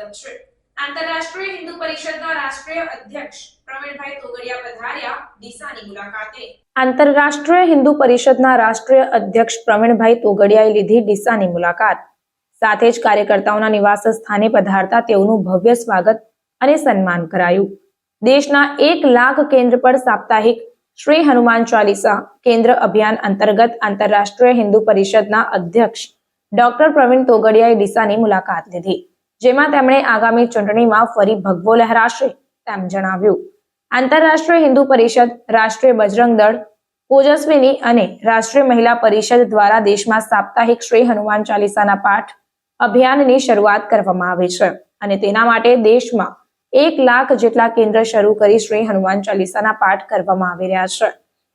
સ્વાગત છે। આંતરરાષ્ટ્રીય હિન્દુ પરિષદના રાષ્ટ્રીય અધ્યક્ષ પ્રવીણભાઈ તોગડિયા પધાર્યા ડીસાની મુલાકાતે। આંતરરાષ્ટ્રીય હિન્દુ પરિષદના રાષ્ટ્રીય અધ્યક્ષ પ્રવીણભાઈ તોગડિયાએ લીધી ડીસાની મુલાકાત। સાથે જ કાર્યકર્તાઓના નિવાસ સ્થાને પધારતા તેઓનું ભવ્ય સ્વાગત અને સન્માન કરાયું। દેશના 1 લાખ કેન્દ્ર પર સાપ્તાહિક શ્રી હનુમાન ચાલીસા કેન્દ્ર અભિયાન અંતર્ગત આંતરરાષ્ટ્રીય હિન્દુ પરિષદના અધ્યક્ષ ડોક્ટર પ્રવીણ તોગડિયાએ ડીસાની મુલાકાત લીધી, જેમાં તેમણે આગામી ચૂંટણીમાં ફરી ભગવો લહેરાશે તેમ જણાવ્યું। આંતરરાષ્ટ્રીય હિન્દુ પરિષદ, રાષ્ટ્રીય બજરંગ દળ, ઓજસ્વીની અને રાષ્ટ્રીય મહિલા પરિષદ દ્વારા દેશમાં સાપ્તાહિક શ્રી હનુમાન ચાલીસાના પાઠ અભિયાનની શરૂઆત કરવામાં આવી છે અને તેના માટે દેશમાં 1 લાખ જેટલા કેન્દ્ર શરૂ કરી શ્રી હનુમાન ચાલીસાના પાઠ કરવામાં આવી રહ્યા છે।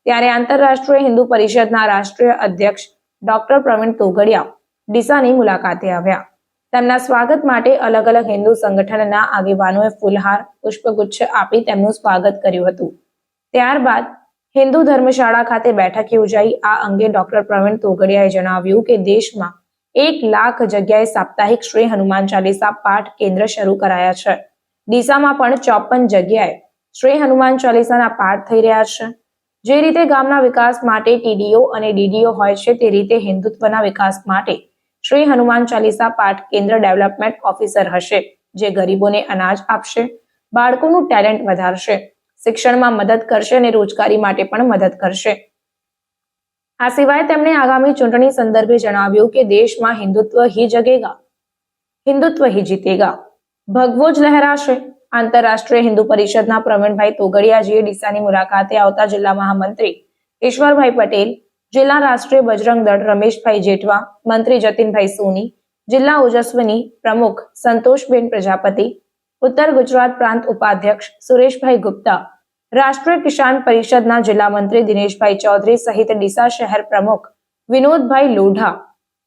ત્યારે આંતરરાષ્ટ્રીય હિન્દુ પરિષદના રાષ્ટ્રીય અધ્યક્ષ ડોક્ટર પ્રવીણ તોગડિયા ડીસાની મુલાકાતે આવ્યા। તેમના સ્વાગત માટે અલગ અલગ હિન્દુ સંગઠનના આગેવાનોએ ફૂલહાર, પુષ્પગુચ્છ આપી તેમનું સ્વાગત કર્યું હતું। ત્યારબાદ હિન્દુ ધર્મશાળા ખાતે બેઠક યોજાઈ। આ અંગે ડોક્ટર પ્રવીણ તોગડિયાએ જણાવ્યું કે દેશમાં 1 લાખ જગ્યાએ સાપ્તાહિક શ્રી હનુમાન ચાલીસા પાઠ કેન્દ્ર શરૂ કરાયા છે। ડીસામાં પણ 54 જગ્યાએ શ્રી હનુમાન ચાલીસાના પાઠ થઈ રહ્યા છે। જે રીતે ગામના વિકાસ માટે ટીડીઓ અને ડીડીઓ હોય છે તે રીતે હિન્દુત્વના વિકાસ માટે શ્રી હનુમાન ચાલીસા પાઠ કેન્દ્ર ડેવલપમેન્ટ ઓફિસર હશે, જે ગરીબોને અનાજ આપશે, બાળકોનું ટેલેન્ટ વધારશે, શિક્ષણમાં મદદ કરશે અને રોજગારી માટે પણ મદદ કરશે। આ સિવાય તેમણે આગામી ચૂંટણી સંદર્ભે જણાવ્યું કે દેશમાં હિન્દુત્વ હી જગેગા, હિન્દુત્વ હી જીતેગા, ભગવો જ લહેરાશે। આંતરરાષ્ટ્રીય હિન્દુ પરિષદના પ્રવીણભાઈ તોગડિયાજીએ ડીસાની મુલાકાતે આવતા જિલ્લા મહામંત્રી ઈશ્વરભાઈ પટેલ, જિલ્લા રાષ્ટ્રીય બજરંગ દળ રમેશભાઈ જેઠવા, મંત્રી જતીનભાઈ સોની, જિલ્લા ઓજસ્વીની પ્રમુખ સંતોષબેન પ્રજાપતિ, ઉત્તર ગુજરાત પ્રાંત ઉપાધ્યક્ષ સુરેશભાઈ ગુપ્તા, રાષ્ટ્રીય કિસાન પરિષદના જિલ્લા મંત્રી દિનેશભાઈ ચૌધરી સહિત ડીસા શહેર પ્રમુખ વિનોદભાઈ લોઢા,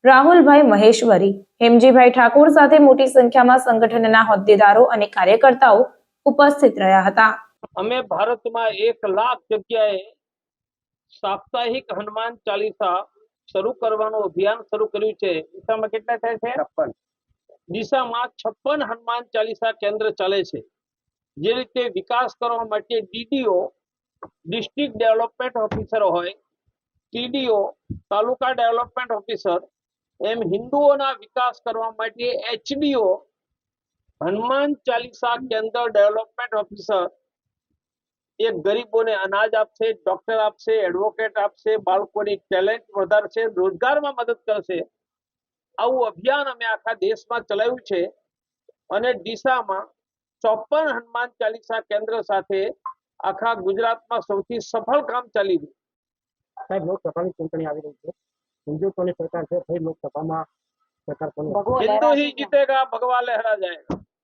રાહુલભાઈ મહેશ્વરી, હેમજીભાઈ ઠાકોર સાથે મોટી સંખ્યામાં સંગઠનના હોદ્દેદારો અને કાર્યકર્તાઓ ઉપસ્થિત રહ્યા હતા। અમે ભારતમાં 1 લાખ જગ્યાએ સાપ્તાહિક હનુમાન ચાલીસા શરૂ કરવાનું અભિયાન શરૂ કર્યું છે। ડીસામાં કેટલા થાય છે? 56। ડીસામાં 56 હનુમાન ચાલીસા કેન્દ્ર ચાલે છે। જે રીતે વિકાસ કરવા માટે ડીડીઓ ડિસ્ટ્રિક્ટ ડેવલપમેન્ટ ઓફિસર હોય, ટીડીઓ તાલુકા ડેવલપમેન્ટ ઓફિસર, એમ હિન્દુઓના વિકાસ કરવા માટે એચડીઓ હનુમાન ચાલીસા કેન્દ્ર ડેવલપમેન્ટ ઓફિસર એ ગરીબોને અનાજ આપશે, ડોક્ટર આપશે, એડવોકેટ આપશે, બાળકોની ટેલેન્ટ વધારશે, રોજગારમાં મદદ કરશે। આવું અભિયાન અમે આખા દેશમાં ચલાવ્યું છે અને ડીસામાં 54 હનુમાન ચાલીસા કેન્દ્ર સાથે આખા ગુજરાતમાં સૌથી સફળ કામ ચાલી રહ્યું છે। સાહેબ, લોકસભાની ચૂંટણી આવી રહી છે, હિન્દુત્વની સરકાર છે, થઈ લોકસભામાં સરકાર હિન્દુ હી જીતેગા, ભગવા લહેરા જાયેગા।